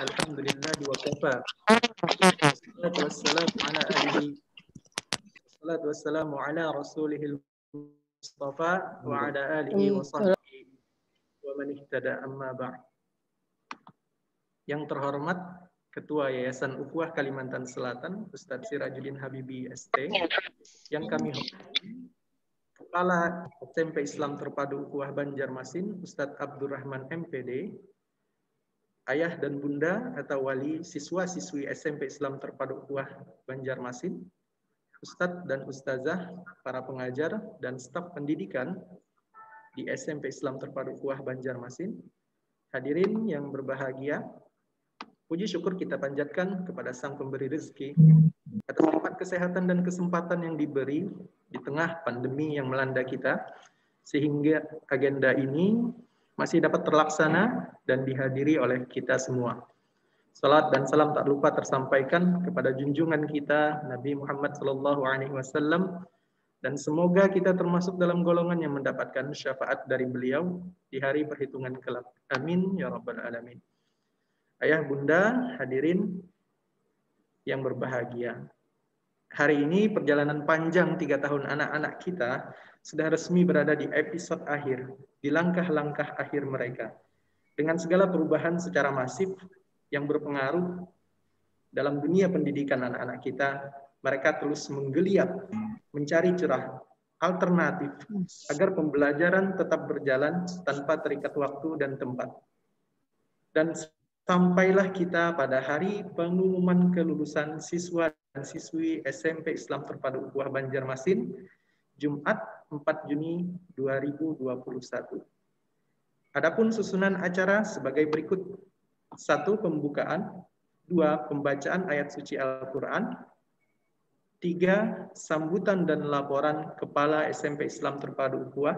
Alhamdulillah wa kafa. Wassalatu wassalamu ala rasulihil mustafa wa ala alihi wa sahbihi wa man ihtada amma ba'd. Yang terhormat Ketua Yayasan Ukhuwah Kalimantan Selatan, Ustadz Sirajuddin Habibi ST, yang kami hormati Kepala SMP Islam Terpadu Ukhuwah Banjarmasin, Ustadz Abdurrahman MPD, ayah dan bunda atau wali siswa-siswi SMP Islam Terpadu Ukhuwah Banjarmasin, Ustadz dan Ustazah, para pengajar dan staf pendidikan di SMP Islam Terpadu Ukhuwah Banjarmasin, hadirin yang berbahagia, puji syukur kita panjatkan kepada Sang Pemberi Rezeki atas nikmat kesehatan dan kesempatan yang diberi di tengah pandemi yang melanda kita, sehingga agenda ini masih dapat terlaksana dan dihadiri oleh kita semua. Salat dan salam tak lupa tersampaikan kepada junjungan kita Nabi Muhammad SAW, dan semoga kita termasuk dalam golongan yang mendapatkan syafaat dari beliau di hari perhitungan kelak. Amin ya rabbal alamin. Ayah bunda hadirin yang berbahagia, hari ini perjalanan panjang 3 tahun anak-anak kita sudah resmi berada di episode akhir, di langkah-langkah akhir mereka. Dengan segala perubahan secara masif yang berpengaruh dalam dunia pendidikan anak-anak kita, mereka terus menggeliat mencari cerah alternatif agar pembelajaran tetap berjalan tanpa terikat waktu dan tempat. Dan sampailah kita pada hari pengumuman kelulusan siswa dan siswi SMP Islam Terpadu Ukhuwah Banjarmasin, Jumat 4 Juni 2021. Adapun susunan acara sebagai berikut: 1. Pembukaan, 2. Pembacaan ayat suci Al-Quran, 3. Sambutan dan laporan Kepala SMP Islam Terpadu Ukhuwah,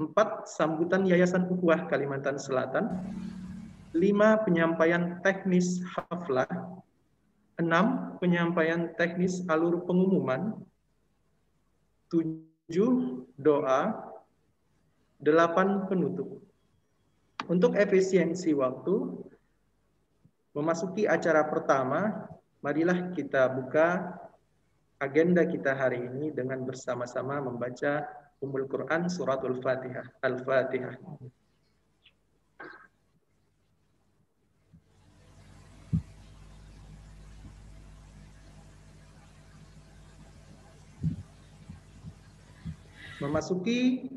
4. Sambutan Yayasan Ukhuwah Kalimantan Selatan, 5. Penyampaian teknis haflah, 6. Penyampaian teknis alur pengumuman, 7. Doa, 8. Penutup. Untuk efisiensi waktu, memasuki acara pertama, marilah kita buka agenda kita hari ini dengan bersama-sama membaca Ummul Quran Suratul Fatihah. Al-Fatihah. Memasuki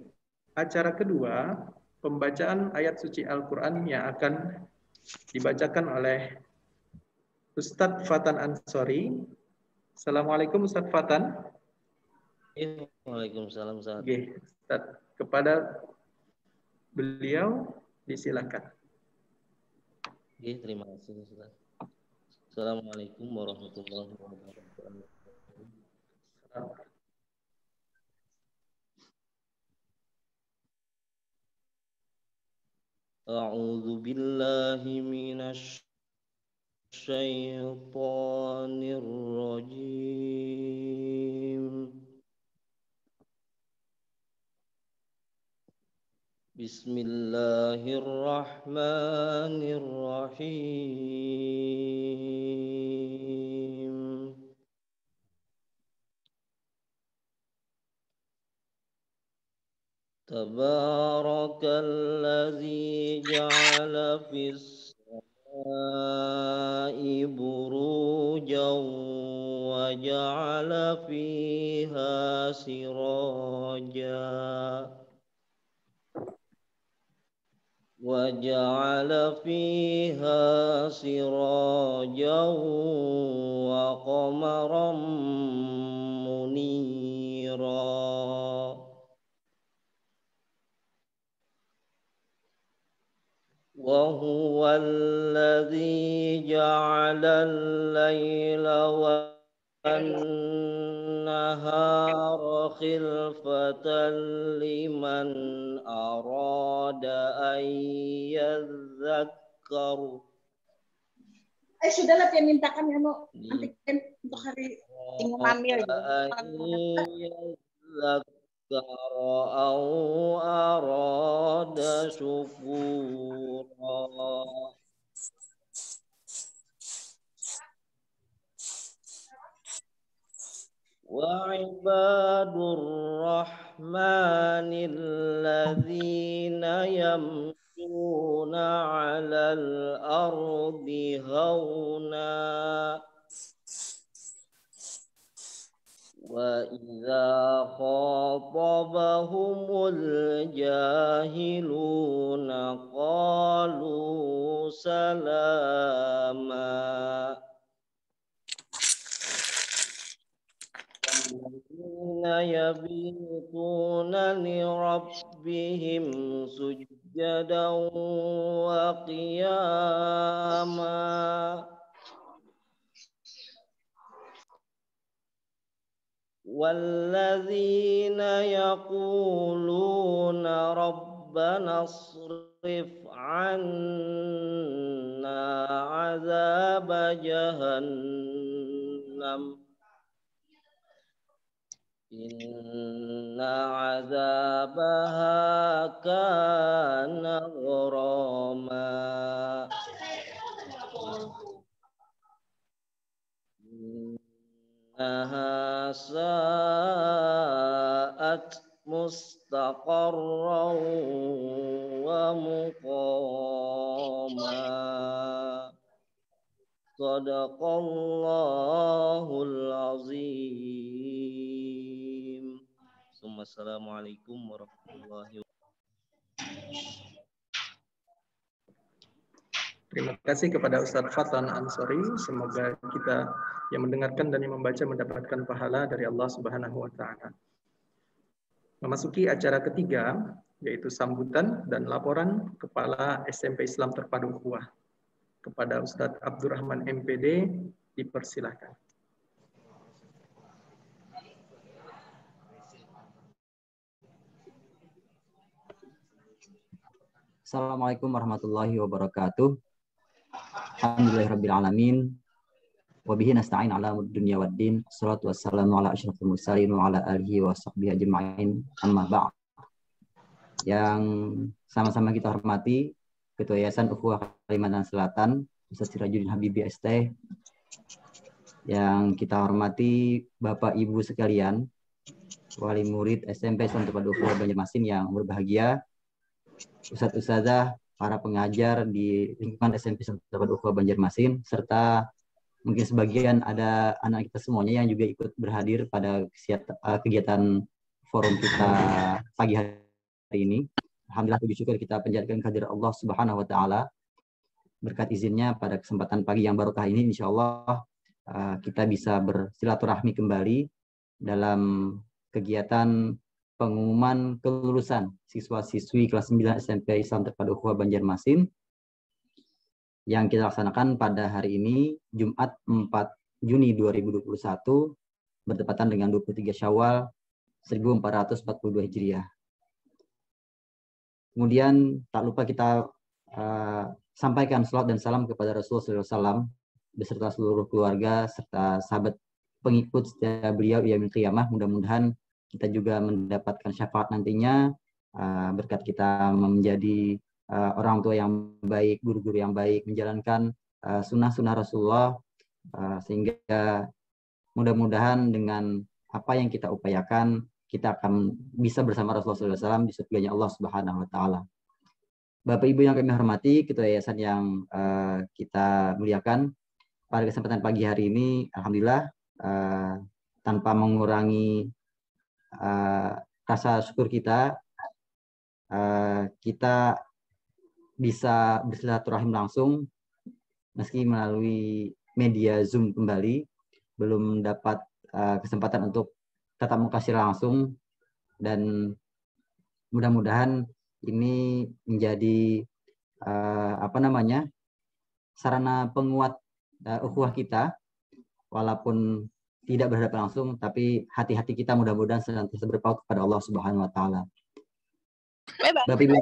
acara kedua, pembacaan ayat suci Al-Quran yang akan dibacakan oleh Ustadz Fatan Ansori. Assalamualaikum Ustadz Fatan. Waalaikumsalam. Oke, Ustadz, kepada beliau disilakan. Oke, terima kasih Ustadz. Assalamualaikum warahmatullahi wabarakatuh. A'udzu billahi minasy syaithanir rajim. Bismillahirrahmanirrahim. Tabarakalladzi ja'ala fis samaa'i burujan wa ja'ala fiha siraja wa qamaran munira. وهو الذي جعل الليل والنهار خلفة لمن أراد أن يذكر. Sudahlah dia mintakan ya mau antigen untuk hari minggu hamil. أو أراد شكورا. وعباد الرحمن الذين يمشون على الأرض هونا وإذا خاطبهم الجاهلون قالوا سلاما الذين يبيتون لربهم سجدا وقياما والذين يقولون ربنا اصرف عنا عذاب جهنم إن عذابها كان غراما إنها ساءت مستقرا ومقاما صدق الله العظيم. Assalamualaikum warahmatullahi wabarakatuh. Terima kasih kepada Ustadz Fatan Ansori. Semoga kita yang mendengarkan dan yang membaca mendapatkan pahala dari Allah Subhanahu wa Ta'ala. Memasuki acara ketiga, yaitu sambutan dan laporan Kepala SMP Islam Terpadu Ukhuwah. Kepada Ustadz Abdurrahman MPD, dipersilahkan. Assalamualaikum warahmatullahi wabarakatuh. Alhamdulillahirabbil alamin. Wa bihi nasta'in ala dunya waddin. Wassalatu wassalamu ala asyrafil mursalin wa ala alihi wa sahbihi ajma'in. Amma ba'd. Yang sama-sama kita hormati Ketua Yayasan Ukhuwah Kalimantan Selatan, Ustaz Sirajuddin Habibie ST. Yang kita hormati Bapak Ibu sekalian, wali murid SMP Islam Terpadu Ukhuwah Banjarmasin yang berbahagia, Ustadz Ustazah, para pengajar di lingkungan SMP Islam Terpadu Ukhuwah Banjarmasin, serta mungkin sebagian ada anak kita semuanya yang juga ikut berhadir pada kegiatan forum kita pagi hari ini. Alhamdulillah, puji syukur kita panjatkan kehadirat Allah Subhanahu wa Ta'ala. Berkat izinnya pada kesempatan pagi yang barokah ini, insya Allah kita bisa bersilaturahmi kembali dalam kegiatan pengumuman kelulusan siswa-siswi kelas 9 SMP Islam Terpadu Ukhuwah Banjarmasin yang kita laksanakan pada hari ini, Jumat 4 Juni 2021, bertepatan dengan 23 Syawal 1442 Hijriah. Kemudian tak lupa kita sampaikan salawat dan salam kepada Rasulullah SAW beserta seluruh keluarga serta sahabat pengikut setia beliau yaumil qiyamah. Mudah-mudahan kita juga mendapatkan syafaat nantinya berkat kita menjadi orang tua yang baik, guru-guru yang baik, menjalankan sunnah-sunnah Rasulullah, sehingga mudah-mudahan dengan apa yang kita upayakan kita akan bisa bersama Rasulullah SAW di surganya Allah Subhanahu wa Ta'ala. Bapak Ibu yang kami hormati, Ketua Yayasan yang kita muliakan, pada kesempatan pagi hari ini, alhamdulillah, tanpa mengurangi rasa syukur kita, kita bisa bersilaturahim langsung meski melalui media Zoom kembali, belum dapat kesempatan untuk tatap muka secara langsung, dan mudah-mudahan ini menjadi sarana penguat ukhuwah kita, walaupun tidak berhadapan langsung, tapi hati-hati kita mudah-mudahan senantiasa berpaut kepada Allah Subhanahu wa Ta'ala. Bapak Ibu,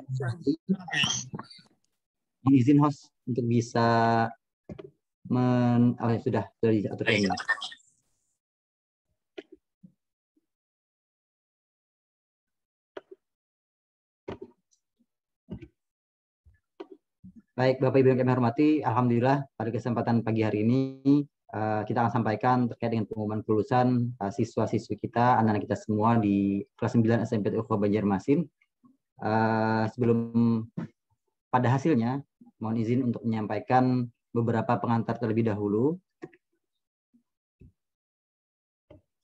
izin host untuk bisa sudah diaturkan. Baik, Bapak Ibu yang kami hormati, alhamdulillah pada kesempatan pagi hari ini kita akan sampaikan terkait dengan pengumuman kelulusan siswa-siswi kita, anak-anak kita semua di kelas 9 SMP Ukhuwah Banjarmasin. Sebelum pada hasilnya, mohon izin untuk menyampaikan beberapa pengantar terlebih dahulu.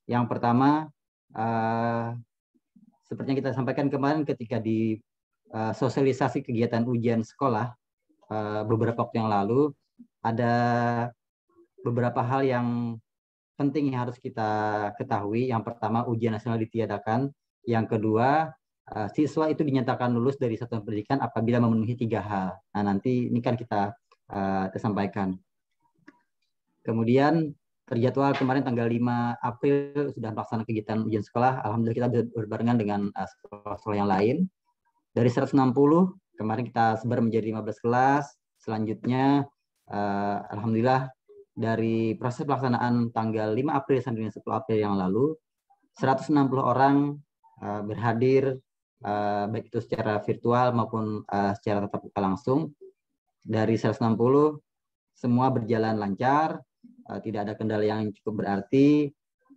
Yang pertama, seperti yang kita sampaikan kemarin ketika di sosialisasi kegiatan ujian sekolah beberapa waktu yang lalu, ada beberapa hal yang penting yang harus kita ketahui. Yang pertama, ujian nasional ditiadakan. Yang kedua, siswa itu dinyatakan lulus dari satuan pendidikan apabila memenuhi 3 hal. Nah, nanti ini kan kita sampaikan. Kemudian terjadwal kemarin tanggal 5 April sudah melaksanakan kegiatan ujian sekolah. Alhamdulillah kita berbarengan dengan sekolah-sekolah yang lain. Dari 160, kemarin kita sebar menjadi 15 kelas. Selanjutnya, alhamdulillah dari proses pelaksanaan tanggal 5 April sampai dengan 10 April yang lalu, 160 orang berhadir, baik itu secara virtual maupun secara tatap muka langsung. Dari 160, semua berjalan lancar, tidak ada kendala yang cukup berarti,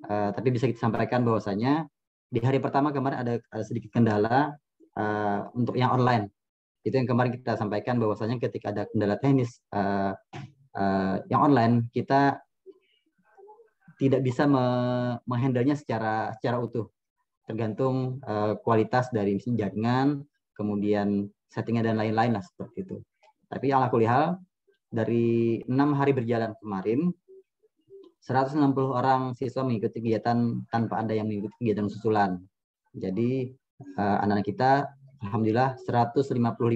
tapi bisa kita sampaikan bahwasanya di hari pertama kemarin ada sedikit kendala untuk yang online. Itu yang kemarin kita sampaikan bahwasanya ketika ada kendala teknis yang online, kita tidak bisa menghandle-nya secara utuh, tergantung kualitas dari jaringan, kemudian settingnya dan lain-lain lah seperti itu. Tapi ala kulli hal, dari 6 hari berjalan kemarin, 160 orang siswa mengikuti kegiatan tanpa ada yang mengikuti kegiatan susulan. Jadi anak-anak kita alhamdulillah 155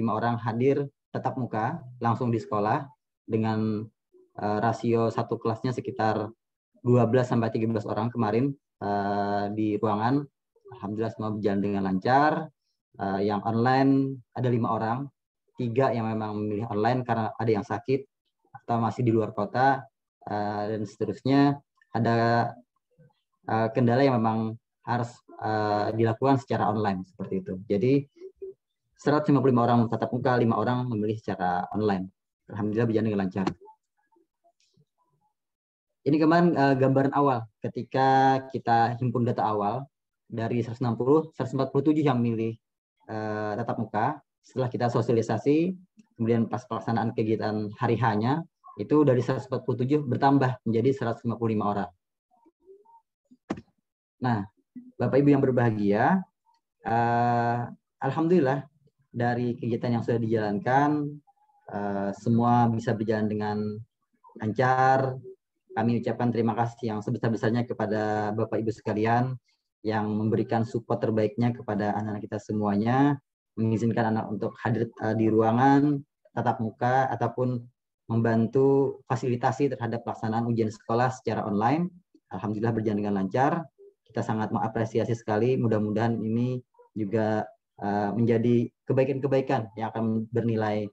orang hadir tatap muka langsung di sekolah dengan rasio satu kelasnya sekitar 12-13 orang kemarin di ruangan. Alhamdulillah semua berjalan dengan lancar. Yang online ada 5 orang, 3 yang memang memilih online karena ada yang sakit atau masih di luar kota, dan seterusnya. Ada kendala yang memang harus dilakukan secara online seperti itu. Jadi 155 orang tatap muka, 5 orang memilih secara online. Alhamdulillah berjalan dengan lancar. Ini kemarin gambaran awal ketika kita himpun data awal dari 160, 147 yang milih tatap muka. Setelah kita sosialisasi, kemudian pas pelaksanaan kegiatan hari H-nya, itu dari 147 bertambah menjadi 155 orang. Nah, Bapak Ibu yang berbahagia, alhamdulillah dari kegiatan yang sudah dijalankan, semua bisa berjalan dengan lancar. Kami ucapkan terima kasih yang sebesar-besarnya kepada Bapak Ibu sekalian yang memberikan support terbaiknya kepada anak-anak kita semuanya, mengizinkan anak untuk hadir di ruangan tatap muka ataupun membantu fasilitasi terhadap pelaksanaan ujian sekolah secara online. Alhamdulillah berjalan dengan lancar. Kita sangat mengapresiasi sekali. Mudah-mudahan ini juga menjadi kebaikan-kebaikan yang akan bernilai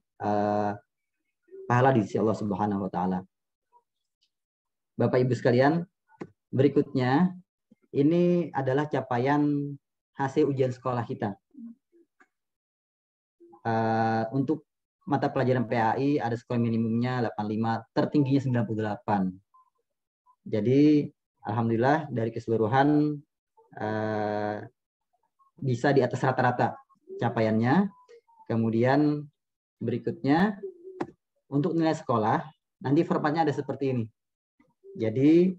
pahala di sisi Allah Subhanahu wa taala. Bapak Ibu sekalian, berikutnya ini adalah capaian hasil ujian sekolah kita. Untuk mata pelajaran PAI ada skor minimumnya 85, tertingginya 98. Jadi alhamdulillah dari keseluruhan bisa di atas rata-rata capaiannya. Kemudian berikutnya untuk nilai sekolah, nanti formatnya ada seperti ini. Jadi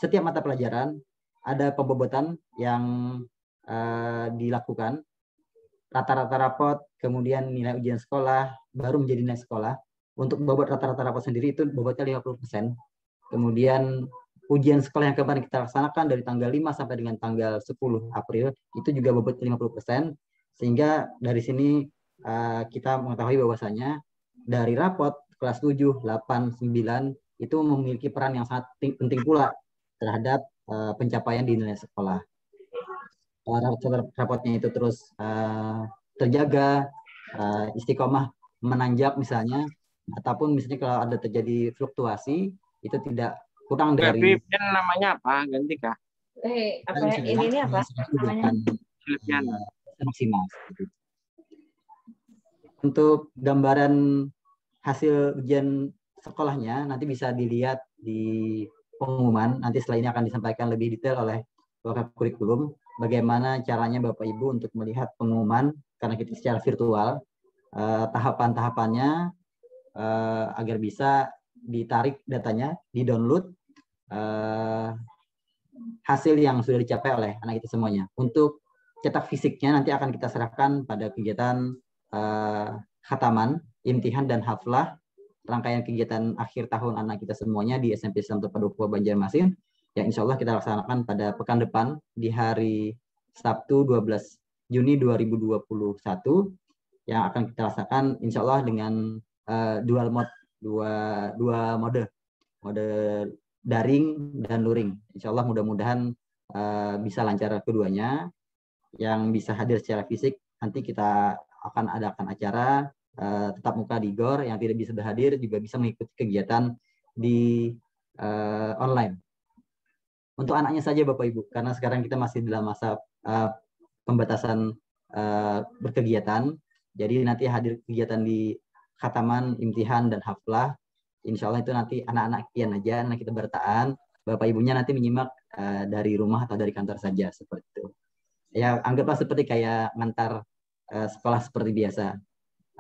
setiap mata pelajaran ada pembobotan yang dilakukan, rata-rata rapot, kemudian nilai ujian sekolah, baru menjadi nilai sekolah. Untuk bobot rata-rata rapot sendiri itu bobotnya 50%. Kemudian ujian sekolah yang kemarin kita laksanakan dari tanggal 5 sampai dengan tanggal 10 April, itu juga bobot 50%. Sehingga dari sini kita mengetahui bahwasanya dari rapot kelas 7, 8, 9 itu memiliki peran yang sangat penting pula terhadap pencapaian di nilai sekolah. Rapotnya itu terus terjaga, istiqomah menanjak misalnya, ataupun misalnya kalau ada terjadi fluktuasi itu tidak kurang dari namanya apa? Ganti kah? Apa ini apa? Namanya maksimal. Untuk gambaran hasil ujian sekolahnya nanti bisa dilihat di pengumuman. Nanti setelah ini akan disampaikan lebih detail oleh Wakil Kurikulum bagaimana caranya Bapak Ibu untuk melihat pengumuman karena kita secara virtual, tahapan-tahapannya agar bisa ditarik datanya, di-download hasil yang sudah dicapai oleh anak kita semuanya. Untuk cetak fisiknya nanti akan kita serahkan pada kegiatan khataman, imtihan, dan haflah, rangkaian kegiatan akhir tahun anak kita semuanya di SMP Islam Terpadu Ukhuwah Banjarmasin, yang insya Allah kita laksanakan pada pekan depan di hari Sabtu 12 Juni 2021, yang akan kita laksanakan insya Allah dengan dual mode, dua mode daring dan luring. Insya Allah mudah-mudahan bisa lancar keduanya. Yang bisa hadir secara fisik nanti kita akan adakan acara tetap muka di GOR, yang tidak bisa berhadir juga bisa mengikuti kegiatan di online. Untuk anaknya saja Bapak Ibu, karena sekarang kita masih dalam masa pembatasan berkegiatan, jadi nanti hadir kegiatan di khataman, imtihan, dan haflah. Insya Allah itu nanti anak-anak kian aja, anak kita bertaan, Bapak Ibunya nanti menyimak dari rumah atau dari kantor saja, seperti itu. Ya, anggaplah seperti kayak ngantar sekolah seperti biasa.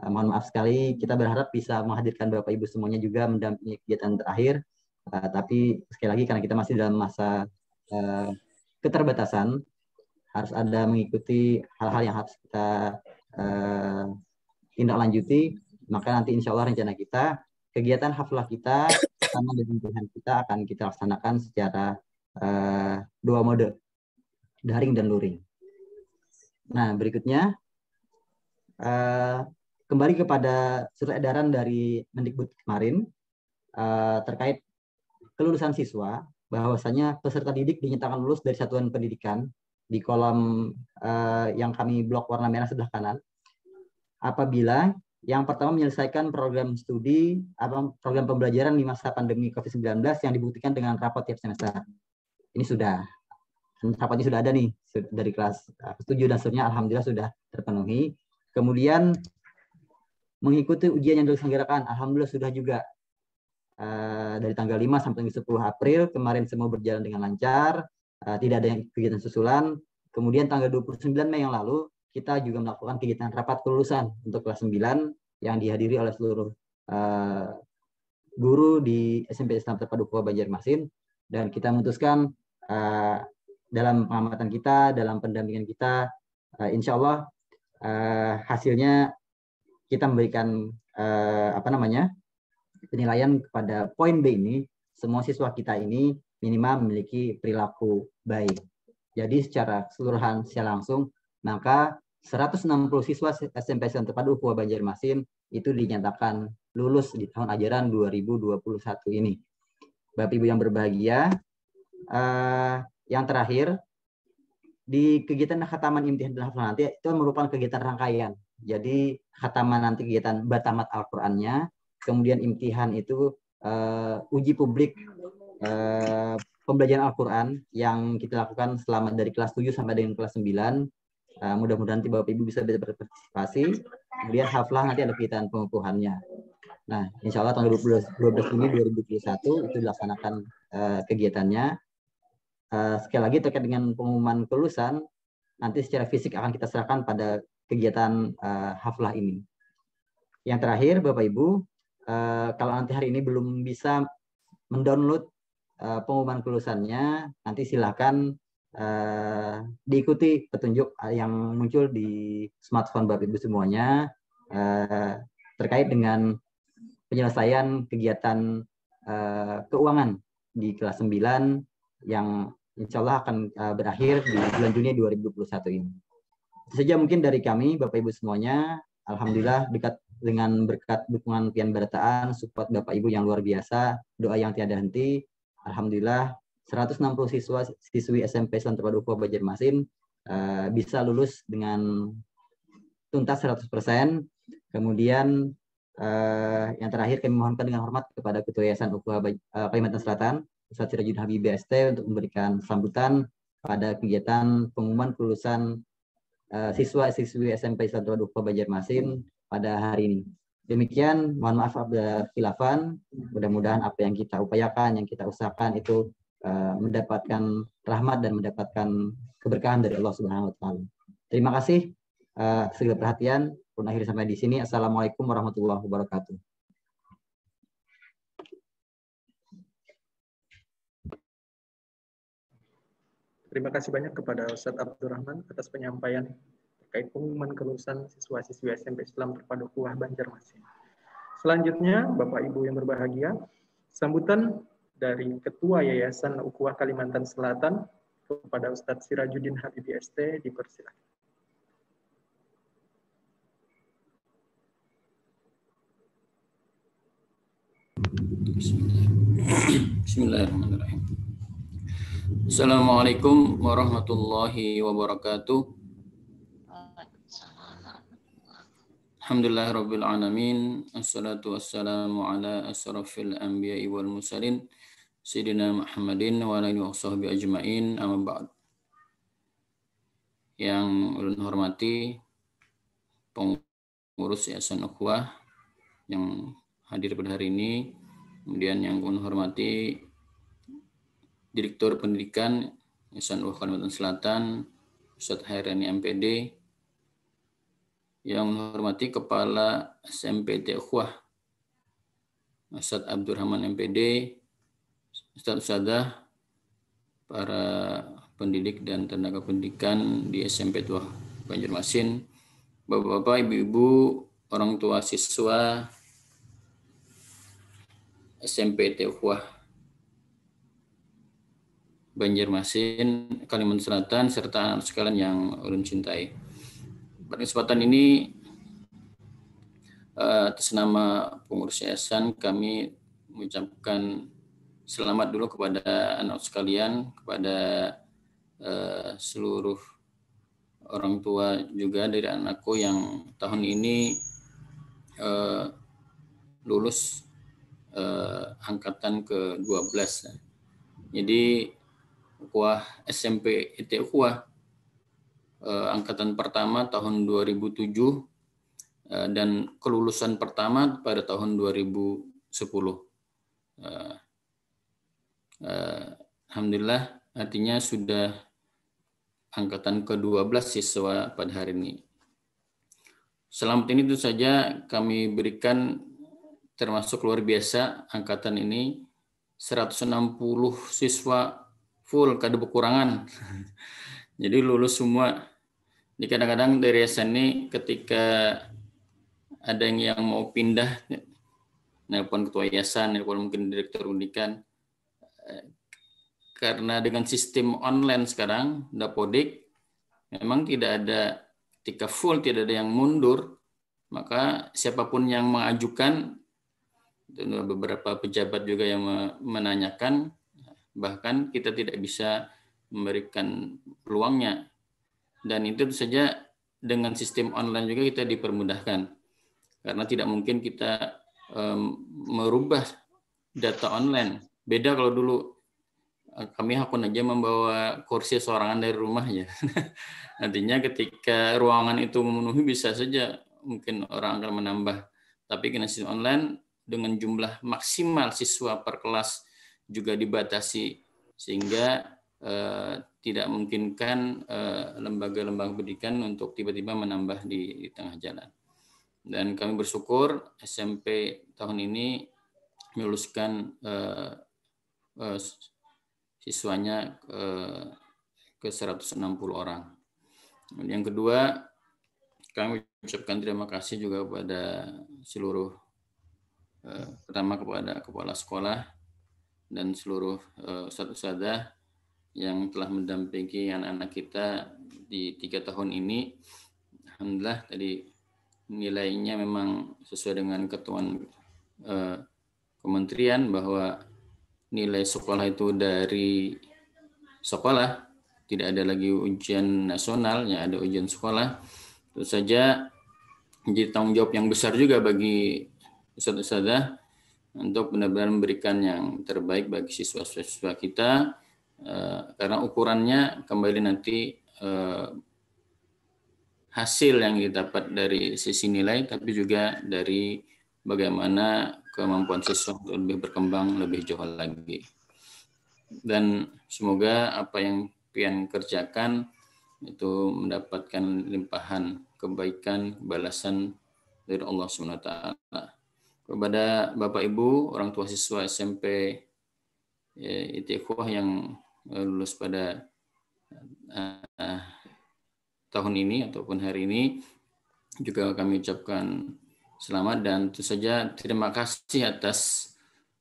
Mohon maaf sekali, kita berharap bisa menghadirkan Bapak Ibu semuanya juga mendampingi kegiatan terakhir. Tapi sekali lagi karena kita masih dalam masa keterbatasan, harus ada mengikuti hal-hal yang harus kita tindak lanjuti, maka nanti insya Allah rencana kita, kegiatan haflah kita sama dengan imtihan kita akan kita laksanakan secara dua mode, daring dan luring. Nah, berikutnya kembali kepada surat edaran dari Mendikbud kemarin terkait kelulusan siswa, bahwasanya peserta didik dinyatakan lulus dari satuan pendidikan di kolom yang kami blok warna merah sebelah kanan apabila yang pertama menyelesaikan program studi atau program pembelajaran di masa pandemi COVID-19 yang dibuktikan dengan rapot tiap semester. Ini sudah, rapotnya sudah ada nih dari kelas 7 dan seterusnya, alhamdulillah sudah terpenuhi. Kemudian mengikuti ujian yang diselenggarakan, alhamdulillah sudah juga dari tanggal 5 sampai 10 April kemarin semua berjalan dengan lancar, tidak ada yang kegiatan susulan. Kemudian tanggal 29 Mei yang lalu kita juga melakukan kegiatan rapat kelulusan untuk kelas 9 yang dihadiri oleh seluruh guru di SMP Islam Terpadu Ukhuwah Banjarmasin, dan kita memutuskan dalam pengamatan kita, dalam pendampingan kita, insya Allah hasilnya kita memberikan penilaian kepada poin B ini, semua siswa kita ini minimal memiliki perilaku baik. Jadi secara keseluruhan, secara langsung, maka 160 siswa SMP Islam Terpadu Ukhuwah Banjarmasin itu dinyatakan lulus di tahun ajaran 2021 ini. Bapak Ibu yang berbahagia, yang terakhir, di kegiatan khataman, imtihan, dan hafal nanti itu merupakan kegiatan rangkaian. Jadi khataman nanti kegiatan batamat Al-Qur'annya, kemudian imtihan itu uji publik pembelajaran Al-Quran yang kita lakukan selama dari kelas 7 sampai dengan kelas 9. Mudah-mudahan nanti Bapak Ibu bisa berpartisipasi. Kemudian haflah nanti ada kegiatan pengukuhannya. Nah, insya Allah tanggal 12 Juni 2021 itu dilaksanakan kegiatannya. Sekali lagi terkait dengan pengumuman kelulusan, nanti secara fisik akan kita serahkan pada kegiatan haflah ini. Yang terakhir, Bapak Ibu, kalau nanti hari ini belum bisa mendownload pengumuman kelulusannya, nanti silakan diikuti petunjuk yang muncul di smartphone Bapak Ibu semuanya terkait dengan penyelesaian kegiatan keuangan di kelas 9 yang insya Allah akan berakhir di bulan Juni 2021 ini. Itu saja mungkin dari kami, Bapak Ibu semuanya. Alhamdulillah dekat dengan berkat dukungan pian berataan, support Bapak Ibu yang luar biasa, doa yang tiada henti. Alhamdulillah 160 siswi SMP Islam Terpadu Ukhuwah Banjarmasin bisa lulus dengan tuntas 100%. Kemudian yang terakhir kami mohonkan dengan hormat kepada Ketua Yayasan Ukhuwah Kalimantan Selatan, Ustadz Sirajudin Habibie ST, untuk memberikan sambutan pada kegiatan pengumuman kelulusan siswa-siswi SMP Islam Terpadu Ukhuwah Banjarmasin pada hari ini. Demikian, mohon maaf apabila khilafan. Mudah-mudahan apa yang kita upayakan, yang kita usahakan itu mendapatkan rahmat dan mendapatkan keberkahan dari Allah Subhanahu wa taala. Terima kasih segala perhatian. Pun akhir sampai di sini. Assalamualaikum warahmatullahi wabarakatuh. Terima kasih banyak kepada Ustadz Abdurrahman atas penyampaian terkait pengumuman kelulusan siswa-siswi SMP Islam Terpadu Ukhuwah Banjarmasin. Selanjutnya, Bapak Ibu yang berbahagia, sambutan dari Ketua Yayasan Ukhuwah Kalimantan Selatan kepada Ustadz Sirajuddin Habibi ST dipersilakan. Bismillahirrahmanirrahim. Assalamualaikum warahmatullahi wabarakatuh. Alhamdulillahirabbil alamin. Assalatu wassalamu ala asrafil anbiya'i wal mursalin sayyidina Muhammadin wa alihi washabbihi ajmain. Amma ba'd. Yang ulun hormati pengurus Yayasan Ukhuwah yang hadir pada hari ini, kemudian yang ulun hormati Direktur Pendidikan Yayasan Ukhuwah Kalimantan Selatan, Ustadz Hairani MPD, yang menghormati Kepala SMPT Ukhuwah, Ustadz Abdurrahman MPD, Ustadz-Ustadzah, para pendidik dan tenaga pendidikan di SMP Ukhuwah Banjarmasin, Bapak-bapak, Ibu-ibu, orang tua siswa SMPT Ukhuwah Banjarmasin, Kalimantan Selatan, serta anak sekalian yang ulun cintai. Pada kesempatan ini, atas nama pengurus yayasan, kami mengucapkan selamat dulu kepada anak sekalian, kepada seluruh orang tua juga dari anakku yang tahun ini lulus angkatan ke-12. Jadi Ukhuwah SMP IT Ukhuwah angkatan pertama tahun 2007 dan kelulusan pertama pada tahun 2010. Alhamdulillah, artinya sudah angkatan ke-12 siswa pada hari ini. Selamat ini tentu saja kami berikan, termasuk luar biasa angkatan ini 160 siswa full, kada berkurangan. Jadi lulus semua. Jadi kadang-kadang dari yayasan ini ketika ada yang mau pindah, nelpon ketua yayasan, nelpon mungkin direktur pendidikan, karena dengan sistem online sekarang, Dapodik, memang tidak ada, ketika full tidak ada yang mundur, maka siapapun yang mengajukan, beberapa pejabat juga yang menanyakan, bahkan kita tidak bisa memberikan peluangnya. Dan itu saja dengan sistem online juga kita dipermudahkan. Karena tidak mungkin kita merubah data online. Beda kalau dulu kami hakun aja membawa kursi sorangan dari rumah ya. Artinya ketika ruangan itu memenuhi bisa saja mungkin orang akan menambah. Tapi karena sistem online dengan jumlah maksimal siswa per kelas juga dibatasi, sehingga tidak memungkinkan lembaga-lembaga pendidikan untuk tiba-tiba menambah di tengah jalan. Dan kami bersyukur SMP tahun ini meluluskan siswanya ke 160 orang. Yang kedua, kami ucapkan terima kasih juga kepada seluruh, pertama kepada kepala sekolah dan seluruh ustadz-ustadzah yang telah mendampingi anak-anak kita di 3 tahun ini. Alhamdulillah tadi nilainya memang sesuai dengan ketentuan kementerian bahwa nilai sekolah itu dari sekolah, tidak ada lagi ujian nasional, ya ada ujian sekolah. Tentu saja menjadi tanggung jawab yang besar juga bagi ustadz-ustadzah untuk benar-benar memberikan yang terbaik bagi siswa-siswa kita, karena ukurannya kembali nanti hasil yang didapat dari sisi nilai, tapi juga dari bagaimana kemampuan siswa untuk lebih berkembang lebih jauh lagi. Dan semoga apa yang pian kerjakan itu mendapatkan limpahan kebaikan, balasan dari Allah SWT. Kepada Bapak Ibu, orang tua siswa SMP Ikhwah yang lulus pada tahun ini ataupun hari ini, juga kami ucapkan selamat dan tentu saja terima kasih atas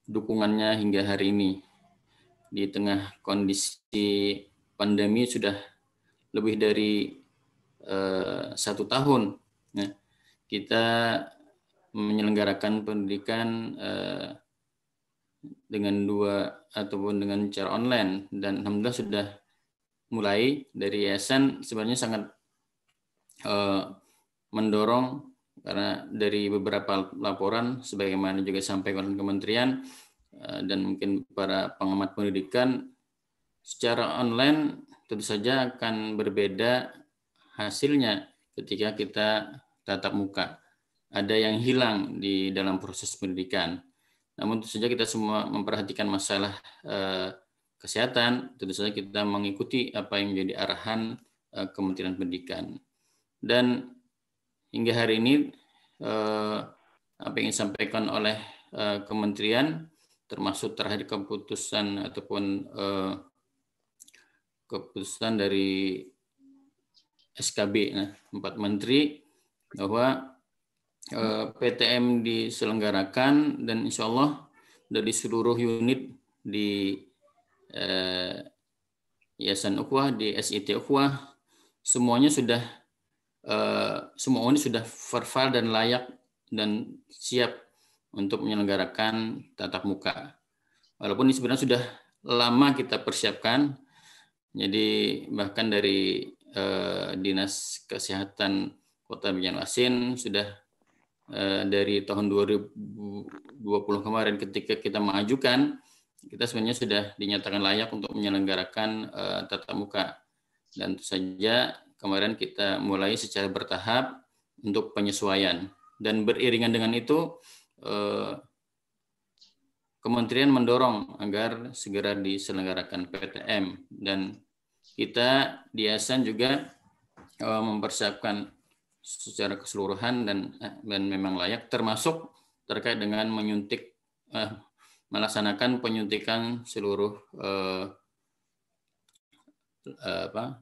dukungannya hingga hari ini. Di tengah kondisi pandemi sudah lebih dari 1 tahun kita menyelenggarakan pendidikan dengan dengan cara online, dan alhamdulillah sudah mulai dari yayasan sebenarnya sangat mendorong, karena dari beberapa laporan sebagaimana juga disampaikan kementerian dan mungkin para pengamat pendidikan, secara online tentu saja akan berbeda hasilnya ketika kita tatap muka. Ada yang hilang di dalam proses pendidikan. Namun tentu saja kita semua memperhatikan masalah kesehatan, tentu saja kita mengikuti apa yang menjadi arahan Kementerian Pendidikan. Dan hingga hari ini apa yang disampaikan oleh Kementerian, termasuk terhadap keputusan ataupun keputusan dari SKB 4 Menteri bahwa PTM diselenggarakan, dan insya Allah dari seluruh unit di Yayasan Ukhuwah, di SIT Ukhuwah, semuanya sudah verval dan layak dan siap untuk menyelenggarakan tatap muka. Walaupun ini sebenarnya sudah lama kita persiapkan, jadi bahkan dari Dinas Kesehatan Kota Banjarmasin sudah dari tahun 2020 kemarin ketika kita mengajukan, kita sebenarnya sudah dinyatakan layak untuk menyelenggarakan tatap muka. Dan tentu saja kemarin kita mulai secara bertahap untuk penyesuaian. Dan beriringan dengan itu, Kementerian mendorong agar segera diselenggarakan PTM. Dan kita di Yayasan juga mempersiapkan secara keseluruhan dan memang layak, termasuk terkait dengan melaksanakan penyuntikan seluruh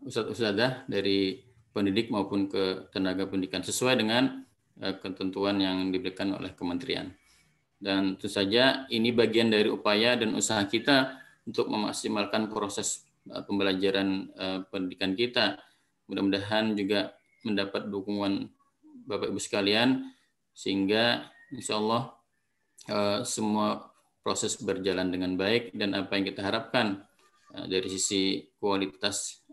ustadz-ustadzah dari pendidik maupun ke tenaga pendidikan sesuai dengan ketentuan yang diberikan oleh kementerian. Dan tentu saja ini bagian dari upaya dan usaha kita untuk memaksimalkan proses pembelajaran pendidikan kita. Mudah-mudahan juga mendapat dukungan Bapak Ibu sekalian, sehingga insya Allah semua proses berjalan dengan baik, dan apa yang kita harapkan dari sisi kualitas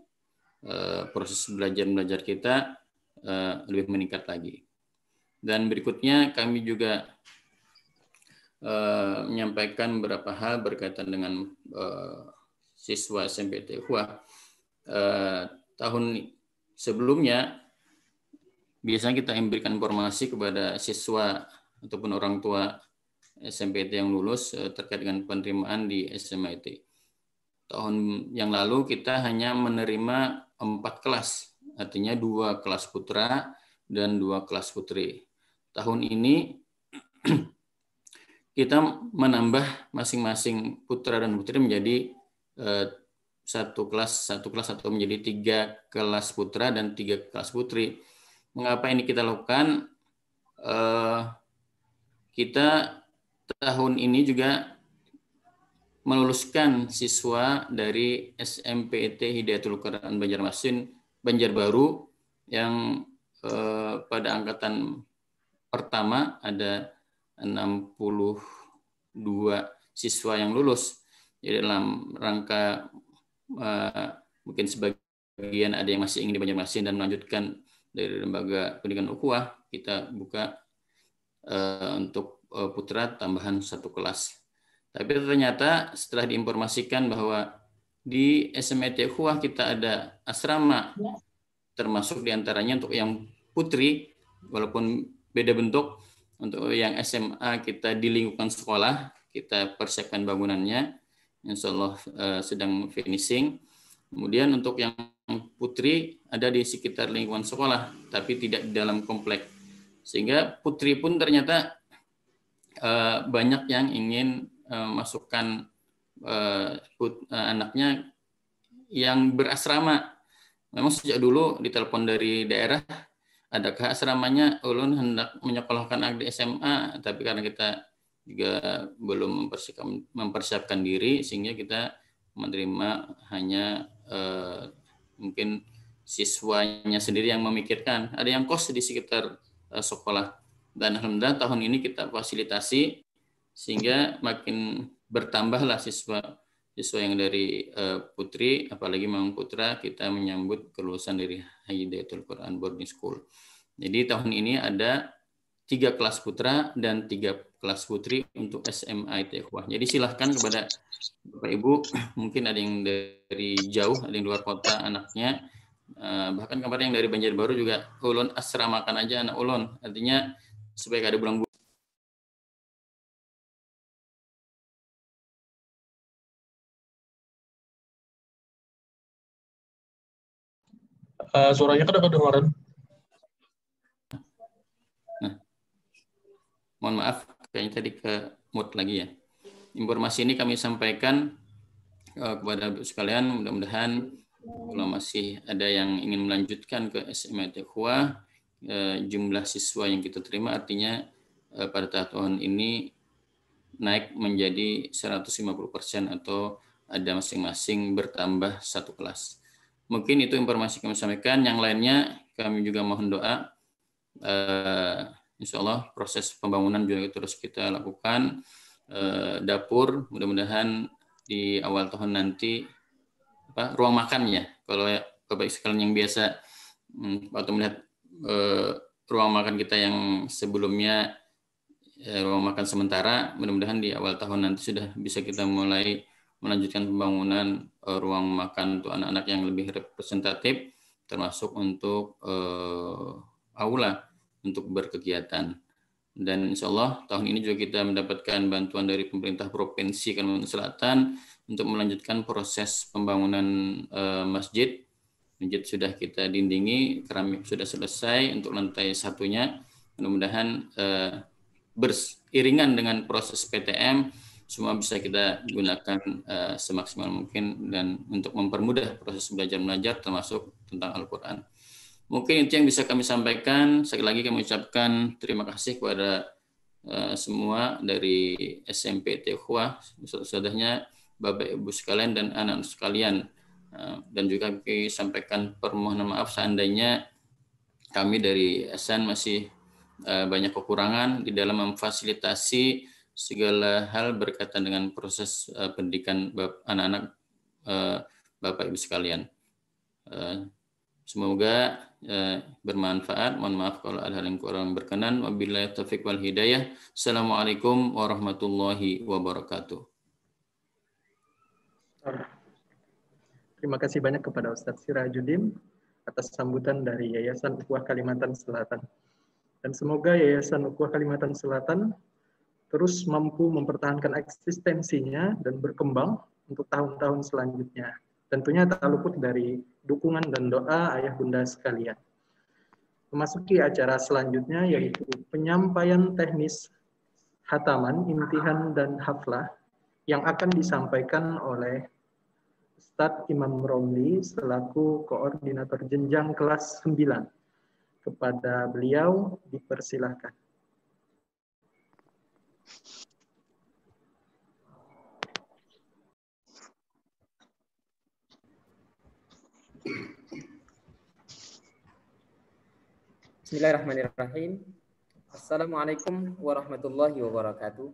proses belajar kita lebih meningkat lagi. Dan berikutnya kami juga menyampaikan beberapa hal berkaitan dengan siswa SMP Ikhwah. Tahun sebelumnya biasanya kita memberikan informasi kepada siswa ataupun orang tua SMPT yang lulus terkait dengan penerimaan di SMIT. Tahun yang lalu kita hanya menerima 4 kelas, artinya 2 kelas putra dan 2 kelas putri. Tahun ini kita menambah masing-masing putra dan putri menjadi satu kelas atau menjadi 3 kelas putra dan 3 kelas putri. Mengapa ini kita lakukan? Kita tahun ini juga meluluskan siswa dari SMPT Hidayatul Quran Banjarmasin Banjarbaru yang pada angkatan pertama ada 62 siswa yang lulus. Jadi dalam rangka mungkin sebagian ada yang masih ingin di Banjarmasin dan melanjutkan dari lembaga pendidikan ukhuwah, kita buka untuk putra tambahan 1 kelas. Tapi ternyata setelah diinformasikan bahwa di SMIT ukhuwah kita ada asrama, termasuk diantaranya untuk yang putri, walaupun beda bentuk, Untuk yang SMA kita di lingkungan sekolah, kita persiapkan bangunannya, insya Allah sedang finishing. Kemudian untuk yang putri ada di sekitar lingkungan sekolah, tapi tidak di dalam komplek. Sehingga putri pun ternyata banyak yang ingin masukkan anaknya yang berasrama. Memang sejak dulu ditelepon dari daerah, adakah asramanya? Ulun hendak menyekolahkan anak di SMA, tapi karena kita juga belum mempersiapkan diri, sehingga kita menerima hanya mungkin siswanya sendiri yang memikirkan. Ada yang kos di sekitar sekolah. Dan alhamdulillah tahun ini kita fasilitasi sehingga makin bertambahlah siswa yang dari putri, apalagi memang putra, kita menyambut kelulusan dari Hidayatul Quran Boarding School. Jadi tahun ini ada 3 kelas putra dan 3 kelas putri untuk SMA Ikhwah. Jadi silahkan kepada Bapak Ibu, mungkin ada yang dari jauh, ada yang luar kota anaknya, bahkan kemarin yang dari Banjarbaru juga, ulun asramakan aja anak ulun. Artinya supaya ada bulan. Suaranya kan ada kedengaran. Nah, mohon maaf, kayaknya tadi ke mute lagi ya. Informasi ini kami sampaikan kepada Ibu sekalian, mudah-mudahan kalau masih ada yang ingin melanjutkan ke SMA Ikhwah, jumlah siswa yang kita terima artinya pada tahun ini naik menjadi 150% atau ada masing-masing bertambah 1 kelas. Mungkin itu informasi kami sampaikan. Yang lainnya kami juga mohon doa. Insya Allah proses pembangunan juga terus kita lakukan. Dapur mudah-mudahan di awal tahun nanti ruang makannya. Kalau Bapak sekalian yang biasa atau melihat ruang makan kita yang sebelumnya ruang makan sementara, mudah-mudahan di awal tahun nanti sudah bisa kita mulai melanjutkan pembangunan ruang makan untuk anak-anak yang lebih representatif, termasuk untuk aula untuk berkegiatan. Dan insya Allah tahun ini juga kita mendapatkan bantuan dari pemerintah Provinsi Kalimantan Selatan untuk melanjutkan proses pembangunan masjid. Masjid sudah kita dindingi, keramik sudah selesai untuk lantai 1-nya. Mudah-mudahan beriringan dengan proses PTM semua bisa kita gunakan semaksimal mungkin dan untuk mempermudah proses belajar mengajar termasuk tentang Al-Quran. Mungkin itu yang bisa kami sampaikan. Sekali lagi kami ucapkan terima kasih kepada semua dari SMP Ikhwah, saudara-saudaranya, Bapak Ibu sekalian dan anak-anak sekalian. Dan juga kami sampaikan permohonan maaf seandainya kami dari SN masih banyak kekurangan di dalam memfasilitasi segala hal berkaitan dengan proses pendidikan anak-anak Bapak Ibu sekalian. Semoga bermanfaat. Mohon maaf kalau ada hal yang kurang berkenan. Wabillahi taufiq wal hidayah. Assalamualaikum warahmatullahi wabarakatuh. Terima kasih banyak kepada Ustadz Sirajuddin atas sambutan dari Yayasan Ukhuwah Kalimantan Selatan. Dan semoga Yayasan Ukhuwah Kalimantan Selatan terus mampu mempertahankan eksistensinya dan berkembang untuk tahun-tahun selanjutnya. Tentunya tak luput dari dukungan dan doa ayah bunda sekalian. Memasuki acara selanjutnya yaitu penyampaian teknis khataman, imtihan, dan haflah yang akan disampaikan oleh Ustadz Imam Romli selaku koordinator jenjang kelas 9. Kepada beliau dipersilahkan. Bismillahirrahmanirrahim. Assalamualaikum warahmatullahi wabarakatuh.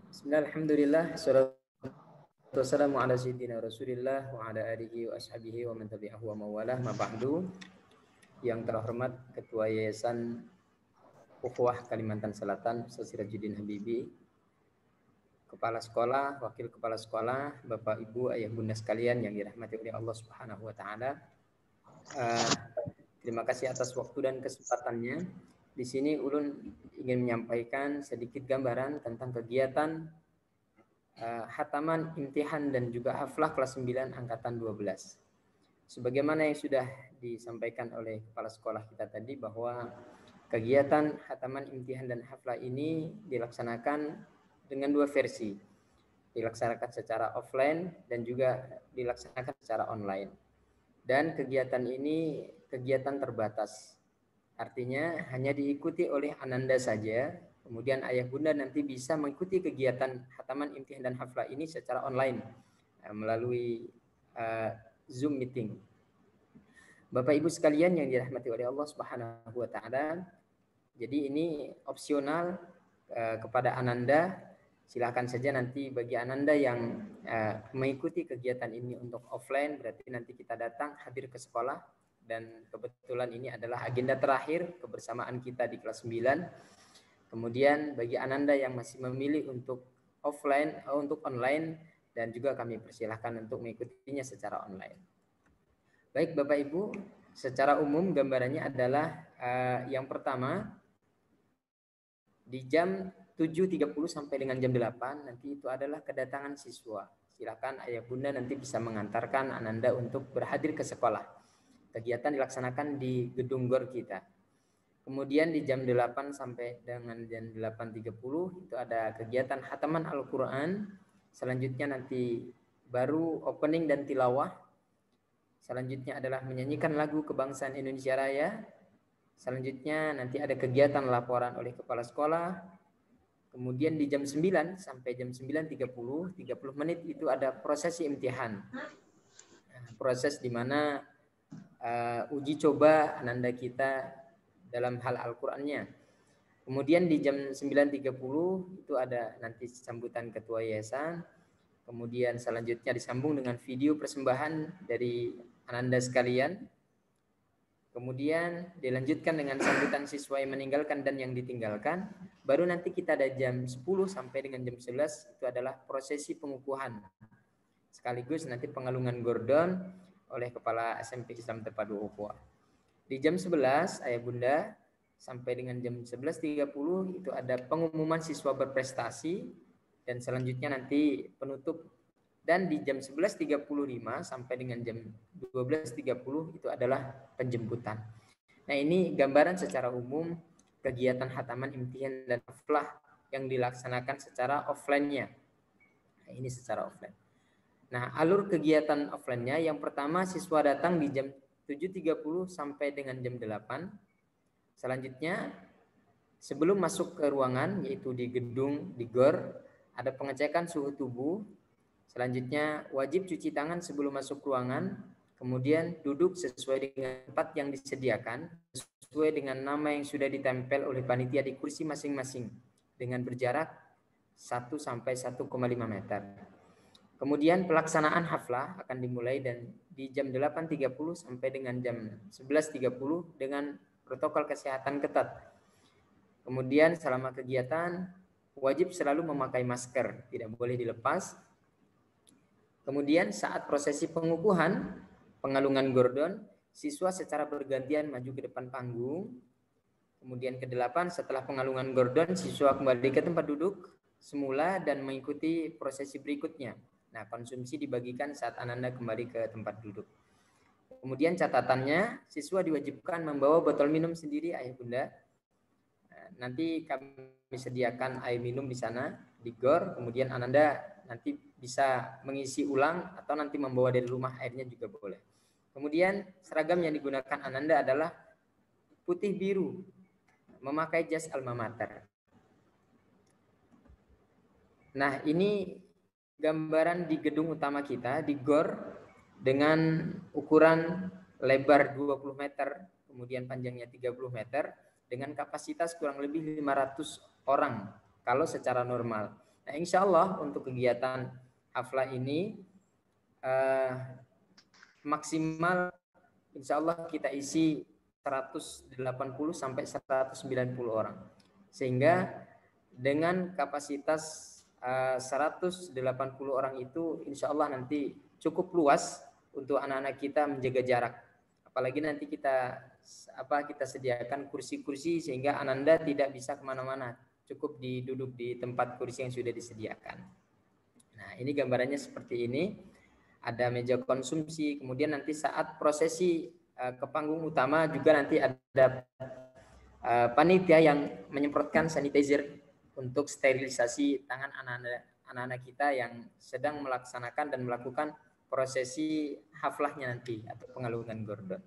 Bismillahirrahmanirrahim. Wassalamu ala sayyidina Rasulillah wa ala alihi wa ashabihi wa man tabi'ahu wa mawalah ma ba'du. Yang terhormat Ketua Yayasan Ukhuwah Kalimantan Selatan, Ustaz Sirajuddin Habibi, Kepala Sekolah, Wakil Kepala Sekolah, Bapak Ibu, Ayah Bunda sekalian yang dirahmati oleh Allah Subhanahu wa taala. Terima kasih atas waktu dan kesempatannya di sini Ulun ingin menyampaikan sedikit gambaran tentang kegiatan hataman imtihan dan juga haflah kelas 9 angkatan 12. Sebagaimana yang sudah disampaikan oleh kepala sekolah kita tadi bahwa kegiatan hataman imtihan dan haflah ini dilaksanakan dengan 2 versi. Dilaksanakan secara offline dan juga dilaksanakan secara online. Dan kegiatan ini kegiatan terbatas. Artinya hanya diikuti oleh Ananda saja, kemudian ayah bunda nanti bisa mengikuti kegiatan hataman imtihan dan haflah ini secara online melalui Zoom meeting. Bapak Ibu sekalian yang dirahmati oleh Allah Subhanahu wa taala, jadi ini opsional kepada Ananda. Silakan saja nanti bagi Ananda yang mengikuti kegiatan ini untuk offline, berarti nanti kita datang hadir ke sekolah. Dan kebetulan ini adalah agenda terakhir kebersamaan kita di kelas 9. Kemudian bagi Ananda yang masih memilih untuk offline, untuk online, dan juga kami persilahkan untuk mengikutinya secara online. Baik Bapak Ibu, secara umum gambarannya adalah yang pertama di jam 7.30 sampai dengan jam 8 nanti itu adalah kedatangan siswa. Silakan ayah bunda nanti bisa mengantarkan Ananda untuk berhadir ke sekolah. Kegiatan dilaksanakan di gedung GOR kita. Kemudian di jam 8 sampai dengan jam 8.30 itu ada kegiatan khataman Al-Quran. Selanjutnya nanti baru opening dan tilawah. Selanjutnya adalah menyanyikan lagu kebangsaan Indonesia Raya. Selanjutnya nanti ada kegiatan laporan oleh kepala sekolah. Kemudian di jam 9 sampai jam 9.30, 30 menit itu ada prosesi imtihan. Proses di mana uji coba Ananda kita dalam hal Al-Qur'annya. Kemudian di jam 9.30 itu ada nanti sambutan ketua yayasan. Kemudian selanjutnya disambung dengan video persembahan dari Ananda sekalian. Kemudian dilanjutkan dengan sambutan siswa yang meninggalkan dan yang ditinggalkan. Baru nanti kita ada jam 10 sampai dengan jam 11 itu adalah prosesi pengukuhan. Sekaligus nanti pengalungan gordon oleh Kepala SMP Islam Terpadu Ukhuwah. Di jam 11 ayah bunda sampai dengan jam 11.30 itu ada pengumuman siswa berprestasi dan selanjutnya nanti penutup, dan di jam 11.35 sampai dengan jam 12.30 itu adalah penjemputan. Nah, ini gambaran secara umum kegiatan hataman imtihan dan haflah yang dilaksanakan secara offline-nya. Nah, ini secara offline. Nah, alur kegiatan offline-nya yang pertama siswa datang di jam 7.30 sampai dengan jam 8. Selanjutnya sebelum masuk ke ruangan yaitu di gedung di GOR ada pengecekan suhu tubuh. Selanjutnya wajib cuci tangan sebelum masuk ruangan. Kemudian duduk sesuai dengan tempat yang disediakan sesuai dengan nama yang sudah ditempel oleh panitia di kursi masing-masing dengan berjarak 1 sampai 1,5 meter. Kemudian pelaksanaan haflah akan dimulai dan di jam 8.30 sampai dengan jam 11.30 dengan protokol kesehatan ketat. Kemudian selama kegiatan wajib selalu memakai masker, tidak boleh dilepas. Kemudian saat prosesi pengukuhan, pengalungan gordon, siswa secara bergantian maju ke depan panggung. Kemudian ke-8 setelah pengalungan gordon, siswa kembali ke tempat duduk semula dan mengikuti prosesi berikutnya. Nah, konsumsi dibagikan saat Ananda kembali ke tempat duduk. Kemudian catatannya, siswa diwajibkan membawa botol minum sendiri ayah bunda. Nanti kami sediakan air minum di sana, di GOR. Kemudian Ananda nanti bisa mengisi ulang atau nanti membawa dari rumah airnya juga boleh. Kemudian seragam yang digunakan Ananda adalah putih biru, memakai jas alma mater. Nah, ini gambaran di gedung utama kita di GOR dengan ukuran lebar 20 meter, kemudian panjangnya 30 meter dengan kapasitas kurang lebih 500 orang kalau secara normal. Nah, insya Allah untuk kegiatan haflah ini maksimal insya Allah kita isi 180 sampai 190 orang. Sehingga dengan kapasitas 180 orang itu insya Allah nanti cukup luas untuk anak-anak kita menjaga jarak. Apalagi nanti kita kita sediakan kursi-kursi sehingga Ananda tidak bisa kemana-mana, cukup duduk di tempat kursi yang sudah disediakan. Nah, ini gambarannya seperti ini. Ada meja konsumsi, kemudian nanti saat prosesi ke panggung utama juga nanti ada panitia yang menyemprotkan sanitizer untuk sterilisasi tangan anak-anak kita yang sedang melaksanakan dan melakukan prosesi haflahnya nanti atau pengalungan gordon.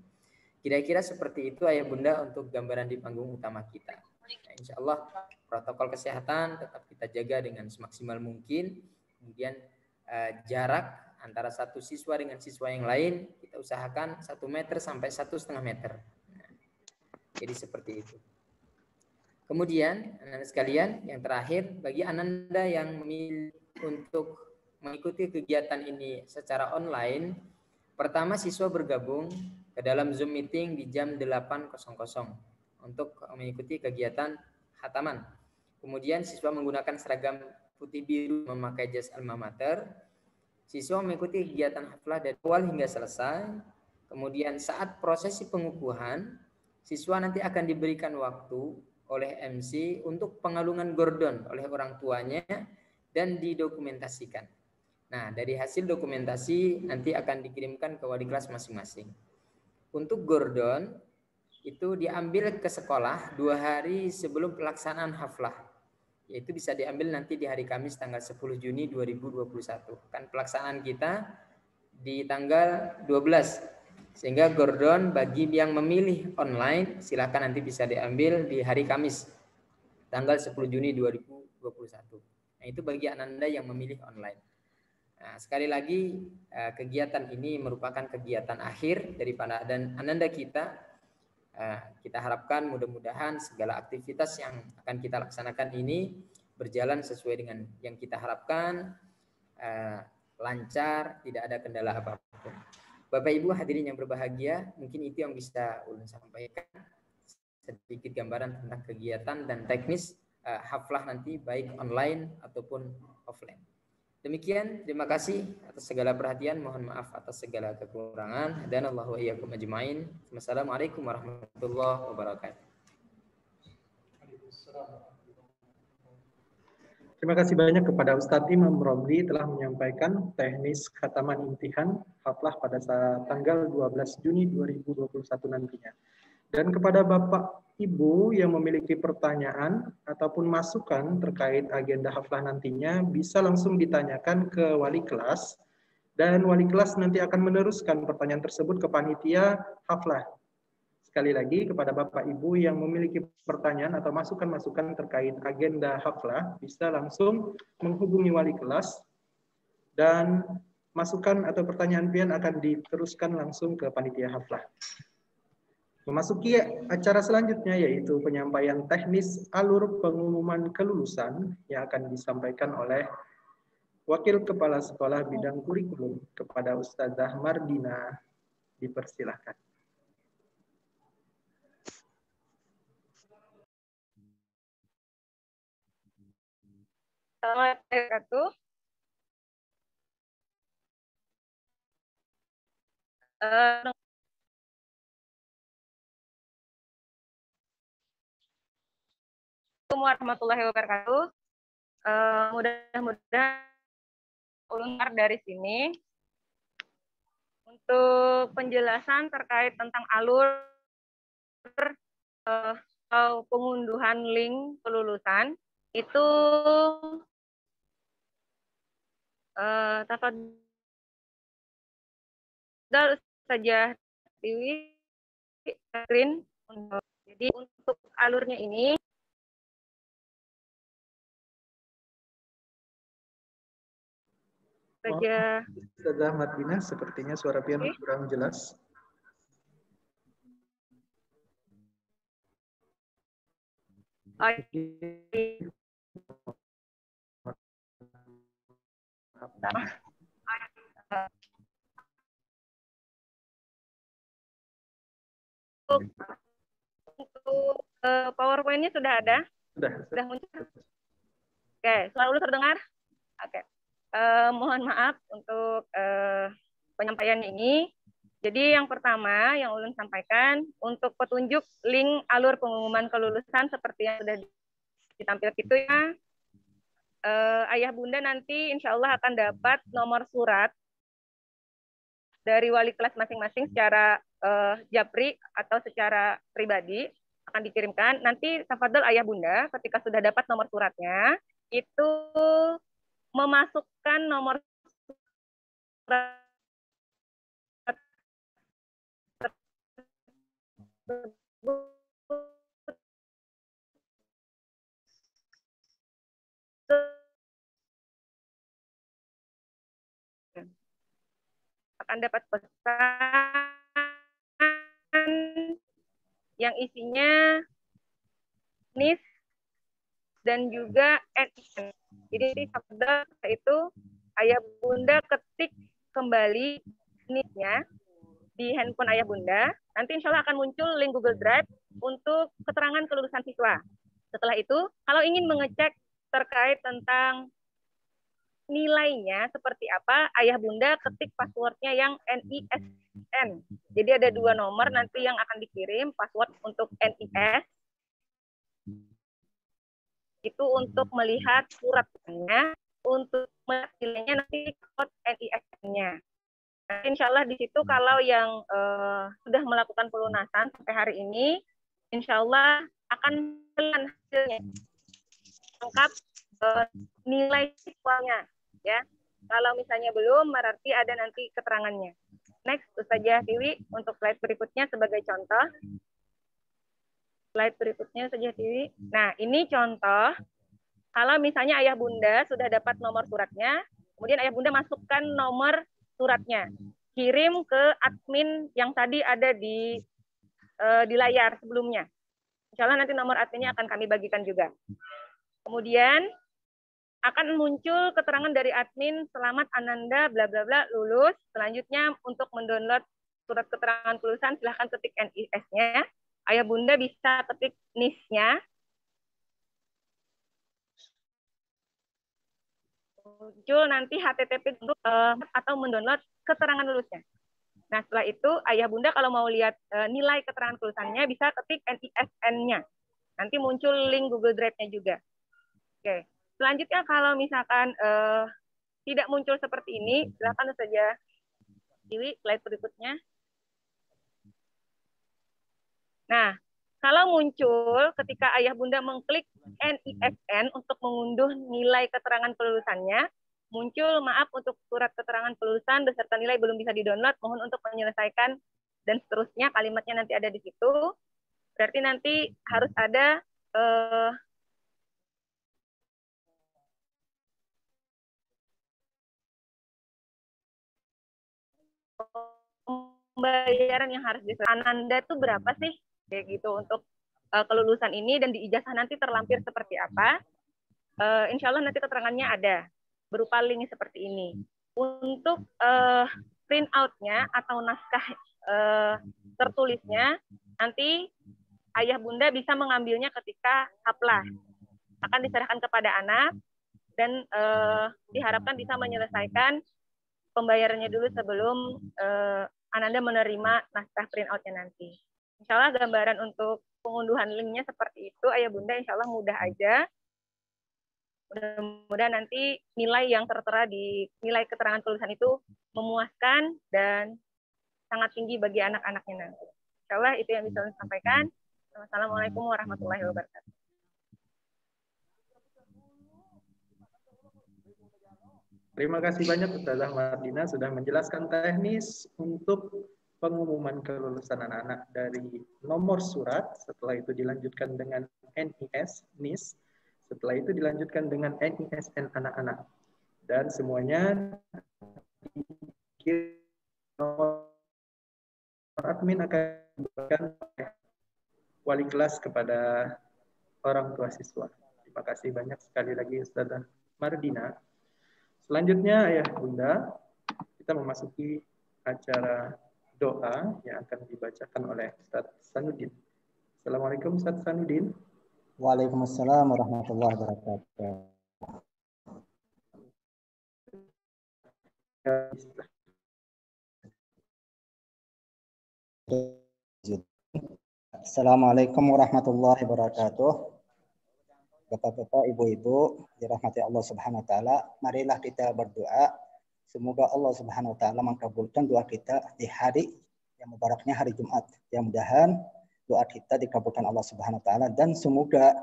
Kira-kira seperti itu ayah bunda untuk gambaran di panggung utama kita. Nah, insya Allah protokol kesehatan tetap kita jaga dengan semaksimal mungkin. Kemudian jarak antara satu siswa dengan siswa yang lain kita usahakan 1 meter sampai 1,5 meter. Nah, jadi seperti itu. Kemudian anak-anak sekalian, yang terakhir bagi Ananda yang memilih untuk mengikuti kegiatan ini secara online, pertama siswa bergabung ke dalam Zoom meeting di jam 8.00 untuk mengikuti kegiatan khataman. Kemudian siswa menggunakan seragam putih biru memakai jas alma mater. Siswa mengikuti kegiatan haflah dari awal hingga selesai. Kemudian saat prosesi pengukuhan, siswa nanti akan diberikan waktu oleh MC untuk pengalungan gordon oleh orang tuanya dan didokumentasikan. Nah, dari hasil dokumentasi nanti akan dikirimkan ke wali kelas masing-masing. Untuk gordon itu diambil ke sekolah 2 hari sebelum pelaksanaan haflah. Yaitu bisa diambil nanti di hari Kamis tanggal 10 Juni 2021. Kan pelaksanaan kita di tanggal 12. Sehingga gordon bagi yang memilih online silakan nanti bisa diambil di hari Kamis tanggal 10 Juni 2021. Nah, itu bagi Ananda yang memilih online. Nah, sekali lagi kegiatan ini merupakan kegiatan akhir daripada dan Ananda kita. Kita harapkan mudah-mudahan segala aktivitas yang akan kita laksanakan ini berjalan sesuai dengan yang kita harapkan, lancar, tidak ada kendala apapun. Bapak Ibu hadirin yang berbahagia, mungkin itu yang bisa ulun sampaikan, sedikit gambaran tentang kegiatan dan teknis haflah nanti baik online ataupun offline. Demikian, terima kasih atas segala perhatian, mohon maaf atas segala kekurangan, dan Allahu wa iyyakum ajmain. Wassalamualaikum warahmatullahi wabarakatuh. Terima kasih banyak kepada Ustadz Imam Romli telah menyampaikan teknis khataman imtihan haflah pada saat tanggal 12 Juni 2021 nantinya. Dan kepada Bapak Ibu yang memiliki pertanyaan ataupun masukan terkait agenda haflah nantinya bisa langsung ditanyakan ke wali kelas dan wali kelas nanti akan meneruskan pertanyaan tersebut ke panitia haflah. Sekali lagi kepada Bapak Ibu yang memiliki pertanyaan atau masukan-masukan terkait agenda haflah bisa langsung menghubungi wali kelas dan masukan atau pertanyaan pian akan diteruskan langsung ke panitia haflah. Memasuki acara selanjutnya yaitu penyampaian teknis alur pengumuman kelulusan yang akan disampaikan oleh Wakil Kepala Sekolah Bidang Kurikulum kepada Ustazah Mardina. Dipersilahkan. Assalamualaikum warahmatullahi warahmatullahi wabarakatuh. Mudah-mudahan ulun dari sini untuk penjelasan terkait tentang alur atau pengunduhan link kelulusan itu tafadhal saja di screen. Jadi untuk alurnya ini saja. Ustazah Mardina, sepertinya suara pian kurang jelas. Untuk PowerPoint-nya sudah ada? Sudah muncul? Oke, selalu terdengar? Oke. Mohon maaf untuk penyampaian ini. Jadi yang pertama yang ulun sampaikan untuk petunjuk link alur pengumuman kelulusan seperti yang sudah ditampilkan itu ya. Ayah bunda nanti insya Allah akan dapat nomor surat dari wali kelas masing-masing secara japri atau secara pribadi akan dikirimkan. Nanti tafadhol ayah bunda ketika sudah dapat nomor suratnya itu memasukkan nomor surat akan dapat pesan yang isinya NIS dan juga NIS. Jadi itu ayah bunda ketik kembali NIS-nya di handphone ayah bunda. Nanti insya Allah akan muncul link Google Drive untuk keterangan kelulusan siswa. Setelah itu, kalau ingin mengecek terkait tentang nilainya seperti apa, ayah bunda ketik passwordnya yang NISN. Jadi ada 2 nomor nanti yang akan dikirim, password untuk NIS, itu untuk melihat suratnya, untuk melihat nilainya nanti kode NISN-nya. Nah, insya Allah di situ kalau yang sudah melakukan pelunasan sampai hari ini, insya Allah akan kelihatan hasilnya, lengkap nilai siswanya. Ya, kalau misalnya belum, berarti ada nanti keterangannya. Next, Ustazah Tiwi untuk slide berikutnya sebagai contoh. Slide berikutnya Ustazah Tiwi. Nah, ini contoh. Kalau misalnya ayah bunda sudah dapat nomor suratnya, kemudian ayah bunda masukkan nomor suratnya, kirim ke admin yang tadi ada di layar sebelumnya. Insya Allah nanti nomor adminnya akan kami bagikan juga. Kemudian akan muncul keterangan dari admin, selamat Ananda bla bla bla lulus. Selanjutnya untuk mendownload surat keterangan kelulusan silahkan ketik NIS-nya. Ayah bunda bisa ketik NIS-nya. Muncul nanti HTTP atau mendownload keterangan lulusnya. Nah, setelah itu ayah bunda kalau mau lihat nilai keterangan kelulusannya bisa ketik NISN-nya. Nanti muncul link Google Drive-nya juga. Oke. Selanjutnya kalau misalkan tidak muncul seperti ini, silakan saja Dewi slide berikutnya. Nah, kalau muncul ketika ayah bunda mengklik NISN untuk mengunduh nilai keterangan kelulusannya, muncul maaf untuk surat keterangan kelulusan beserta nilai belum bisa di-download, mohon untuk menyelesaikan dan seterusnya, kalimatnya nanti ada di situ. Berarti nanti harus ada pembayaran yang harus diserahkan. Ananda tuh berapa sih? Kayak gitu untuk kelulusan ini, dan di ijazah nanti terlampir seperti apa. Insya Allah nanti keterangannya ada berupa link seperti ini. Untuk print out-nya atau naskah tertulisnya nanti ayah bunda bisa mengambilnya ketika haplah. Akan diserahkan kepada anak dan diharapkan bisa menyelesaikan pembayarannya dulu sebelum Ananda menerima naskah print out-nya nanti. Insya Allah gambaran untuk pengunduhan linknya seperti itu, ayah bunda insya Allah mudah aja. Mudah-mudahan nanti nilai yang tertera di nilai keterangan kelulusan itu memuaskan dan sangat tinggi bagi anak-anaknya nanti. Insya Allah itu yang bisa saya sampaikan. Wassalamualaikum warahmatullahi wabarakatuh. Terima kasih banyak Ustazah Mardina sudah menjelaskan teknis untuk pengumuman kelulusan anak-anak dari nomor surat, setelah itu dilanjutkan dengan NIS, setelah itu dilanjutkan dengan NISN anak-anak. Dan semuanya nomor admin akan diberikan wali kelas kepada orang tua siswa. Terima kasih banyak sekali lagi Ustazah Mardina. Selanjutnya ayah bunda, kita memasuki acara doa yang akan dibacakan oleh Ustaz Sanudin. Assalamualaikum Ustaz Sanudin. Waalaikumsalam warahmatullahi wabarakatuh. Assalamualaikum warahmatullahi wabarakatuh. Bapak-bapak, ibu-ibu, dirahmati Allah Subhanahu wa taala, marilah kita berdoa semoga Allah Subhanahu wa taala mengabulkan doa kita di hari yang mubaraknya hari Jumat. Yang mudahan doa kita dikabulkan Allah Subhanahu wa taala dan semoga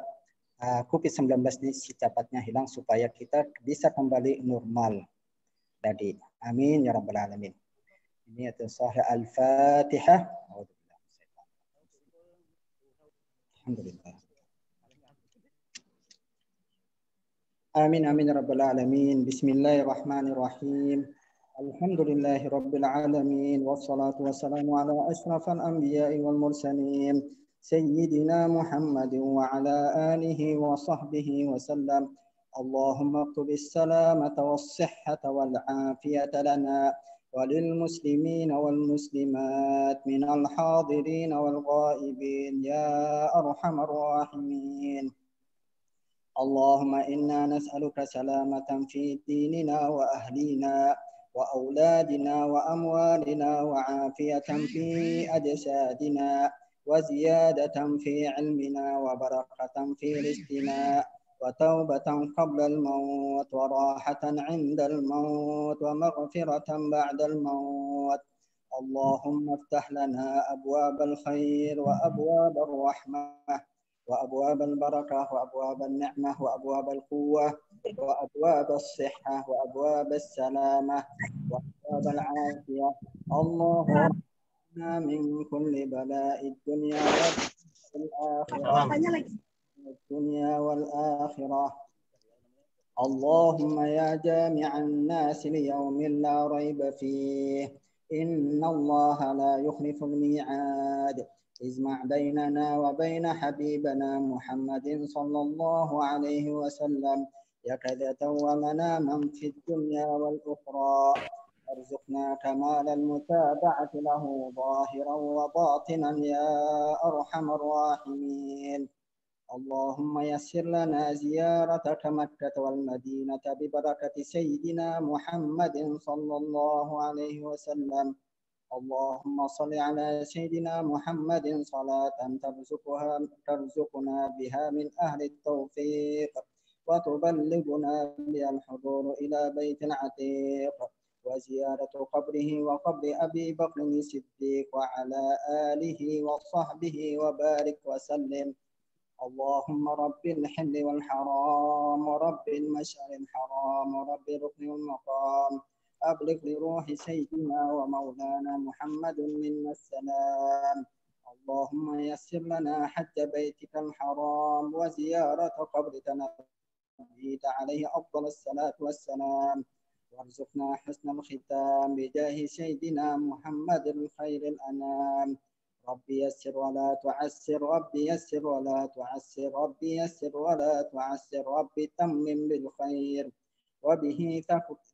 COVID-19 ini secepatnya hilang supaya kita bisa kembali normal. Jadi, amin ya rabbal alamin. Ini adalah sahih Al-Fatihah. Alhamdulillah. Amin amin ya rabbal alamin. Bismillahirrahmanirrahim. Alhamdulillahi rabbil alamin. Wassalatu wassalamu ala asyrafal anbiya'i wal mursalin. Sayyidina Muhammadin wa ala alihi wa sahbihi wa sallam. Allahumma qtubis salamata was-sihhata wal afiyata lana وللمسلمين والمسلمات من الحاضرين والغائبين يا أرحم الراحمين اللهم إنا نسألك سلامة في ديننا وأهلنا وأولادنا وأموالنا وعافية في أجسادنا وزيادة في علمنا وبركة في رزقنا وتوبة قبل الموت وراحة عند الموت ومغفرة بعد الموت اللهم افتح لنا أبواب الخير وأبواب الرحمة وأبواب البركة وأبواب النعمة وأبواب القوة وأبواب الصحة وأبواب السلامة وأبواب العافية اللهم من كل بلاء الدنيا والآخرة الدنيا والآخرة اللهم يا جامع الناس ليوم لا ريب فيه إن الله لا يخلف الميعاد اجمع بيننا وبين حبيبنا محمد صلى الله عليه وسلم يقظة ومناما في الدنيا والأخرى ارزقنا كمال المتابعة له ظاهرا وباطنا يا أرحم الراحمين اللهم يسر لنا زيارة مكة والمدينة ببركة سيدنا محمد صلى الله عليه وسلم اللهم صل على سيدنا محمد صلاة ترزقنا بها من أهل التوفيق وتبلغنا بها الحضور إلى بيت العتيق وزيارة قبره وقبر أبي بكر الصديق وعلى آله وصحبه وبارك وسلم اللهم رب الحل والحرام ورب المشعر الحرام ورب الركن والمقام أبلغ لروح سيدنا ومولانا محمد منا السلام اللهم يسر لنا حج بيتك الحرام وزيارة قبرك نبيك عليه أفضل الصلاة والسلام وارزقنا حسن الختام بجاه سيدنا محمد خير الأنام ربي يسر ولا تعسر ربي يسر ولا تعسر ربي يسر ولا تعسر ربي تمم بالخير وبه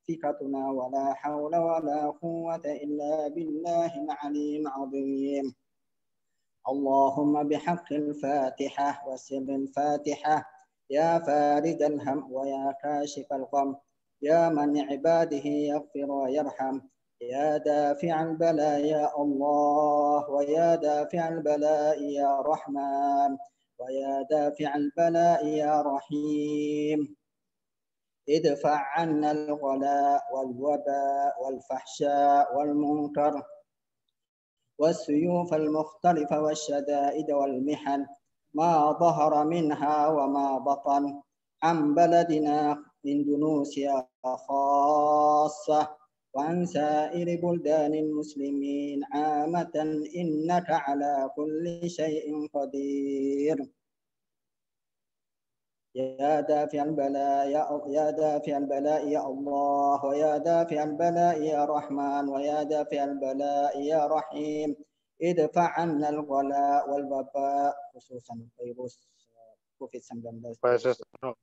ثقتنا ولا حول ولا قوة إلا بالله العلي العظيم اللهم بحق الفاتحة وسر الفاتحة يا فارج الهم ويا كاشف الغم يا من عباده يغفر ويرحم يا دافع البلاء يا الله ويا دافع البلاء يا رحمن ويا دافع البلاء يا رحيم ادفع عنا الغلاء والوباء والفحشاء والمنكر والسيوف المختلفة والشدائد والمحن ما ظهر منها وما بطن عن بلدنا إندونيسيا خاصة وعن سائر بلدان المسلمين عامة إنك على كل شيء قدير يا دافع البلاء يا دافع البلاء يا الله ويا دافع البلاء يا رحمن ويا دافع البلاء يا رحيم ادفع عنا الغلاء والوباء خصوصا فيروس كوفيد-19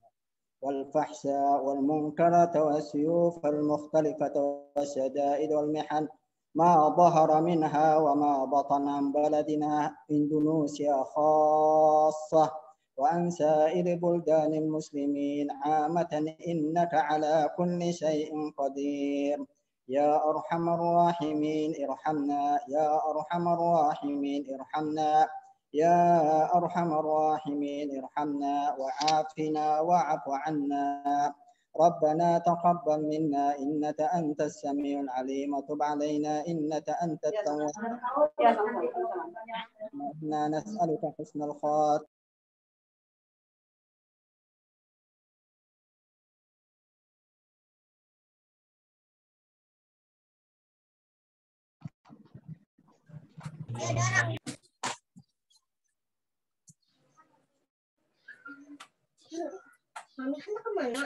والفحشاء والمنكرات والسيوف المختلفة والشدائد والمحن ما ظهر منها وما بطن عن بلدنا إندونيسيا خاصة وعن سائر بلدان المسلمين عامة إنك على كل شيء قدير يا أرحم الراحمين ارحمنا يا أرحم الراحمين ارحمنا يا أرحم الراحمين ارحمنا وعافنا واعف عنا ربنا تقبل منا إنك أنت السميع العليم وتب علينا إنك أنت التواب إنا نسألك حسن الخاتمة Mami kan kemana?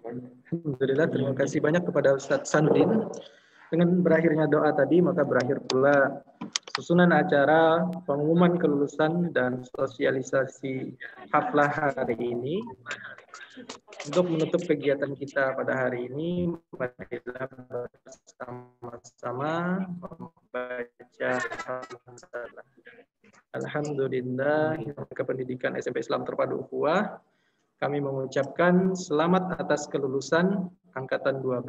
Alhamdulillah, terima kasih banyak kepada Ustadz Sandin. Dengan berakhirnya doa tadi, maka berakhir pula susunan acara pengumuman kelulusan dan sosialisasi haflah hari ini. Untuk menutup kegiatan kita pada hari ini, marilah bersama-sama membaca hamdalah. Alhamdulillah, Kependidikan SMP Islam Terpadu Ukhuwah, kami mengucapkan selamat atas kelulusan Angkatan 12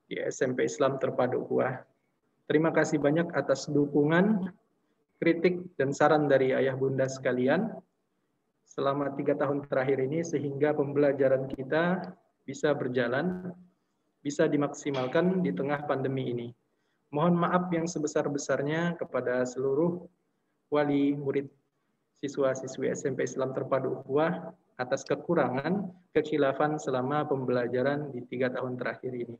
di SMP Islam Terpadu Ukhuwah. Terima kasih banyak atas dukungan, kritik, dan saran dari ayah bunda sekalian selama 3 tahun terakhir ini sehingga pembelajaran kita bisa berjalan, bisa dimaksimalkan di tengah pandemi ini. Mohon maaf yang sebesar-besarnya kepada seluruh wali murid siswa-siswi SMP Islam Terpadu Ukhuwah atas kekurangan, kekhilafan selama pembelajaran di 3 tahun terakhir ini.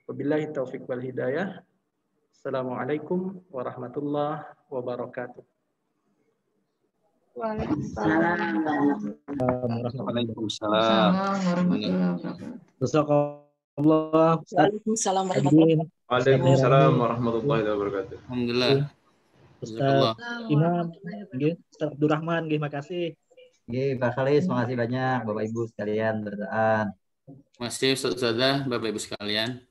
Wabillahi taufiq wal hidayah. Assalamualaikum warahmatullahi wabarakatuh. Waalaikumsalam. Waalaikumsalam. Waalaikumsalam warahmatullahi Waalaikumsalam warahmatullahi wabarakatuh. Alhamdulillah. Ustaz Imam, Ustaz Abdurrahman, terima kasih. Pak Khalis, terima kasih banyak Bapak Ibu sekalian berdoa. Masih Ustaz Ustazah, Bapak Ibu sekalian.